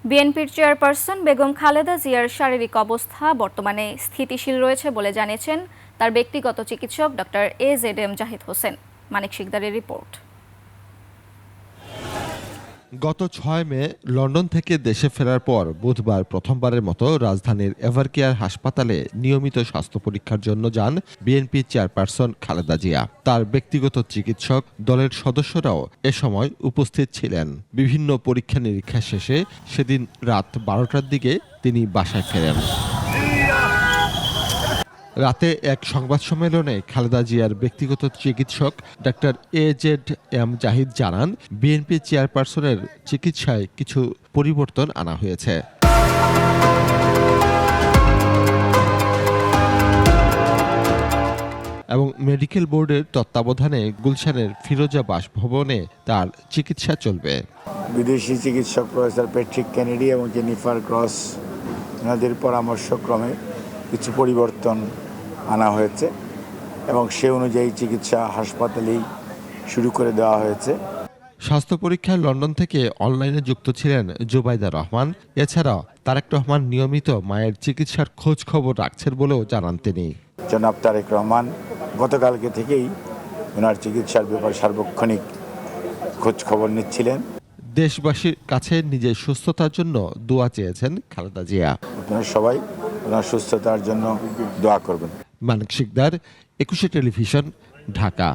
বিএনপির চেয়ারপারসন বেগম খালেদা জিয়ার শারীরিক অবস্থা বর্তমানে স্থিতিশীল রয়েছে বলে জানিয়েছেন তার ব্যক্তিগত চিকিৎসক ডক্টর AZM জাহিদ হোসেন। মানিক শিকদারের রিপোর্ট। গত ৬ মে লন্ডন থেকে দেশে ফেরার পর বুধবার প্রথমবারের মতো রাজধানীর এভারকেয়ার হাসপাতালে নিয়মিত স্বাস্থ্য পরীক্ষার জন্য যান বিএনপি চেয়ারপারসন খালেদা জিয়া। তার ব্যক্তিগত চিকিৎসক দলের সদস্যরাও এ সময় উপস্থিত ছিলেন। বিভিন্ন পরীক্ষা নিরীক্ষা শেষে সেদিন রাত ১২টার দিকে তিনি বাসায় ফেরেন। রাতে এক সংবাদ সম্মেলনে খালেদা জিয়ার ব্যক্তিগত চিকিৎসক ডক্টর AZM জাহিদ জানান, বিএনপি চেয়ারপারসনের চিকিৎসায় কিছু পরিবর্তন আনা হয়েছে। এবং মেডিকেল বোর্ডের তত্ত্বাবধানে গুলশানের ফিরোজা বাসভবনে তার চিকিৎসা চলবে। বিদেশি চিকিৎসক প্রফেসর প্যাট্রিক কেনেডি এবং জেনিফার ক্রস এনাদের পরামর্শক্রমে কিছু পরিবর্তন আনা হয়েছে এবং সে অনুযায়ী চিকিৎসা হাসপাতালেই শুরু করে দেওয়া হয়েছে। স্বাস্থ্য পরীক্ষায় লন্ডন থেকে অনলাইনে যুক্ত ছিলেন জুবাইদা রহমান। এছাড়াও তারেক রহমান নিয়মিত মায়ের চিকিৎসার খোঁজ খবর রাখছেন বলেও জানান তিনি। জনাব তারেক রহমান গতকালকে থেকেই ওনার চিকিৎসার ব্যাপারে সার্বক্ষণিক খোঁজ খবর নিচ্ছিলেন। দেশবাসীর কাছে নিজের সুস্থতার জন্য দোয়া চেয়েছেন খালেদা জিয়া। আপনারা সবাই ওনার সুস্থতার জন্য দোয়া করবেন। মানিক শিকদার, ২১ টেলিভিশন, ঢাকা।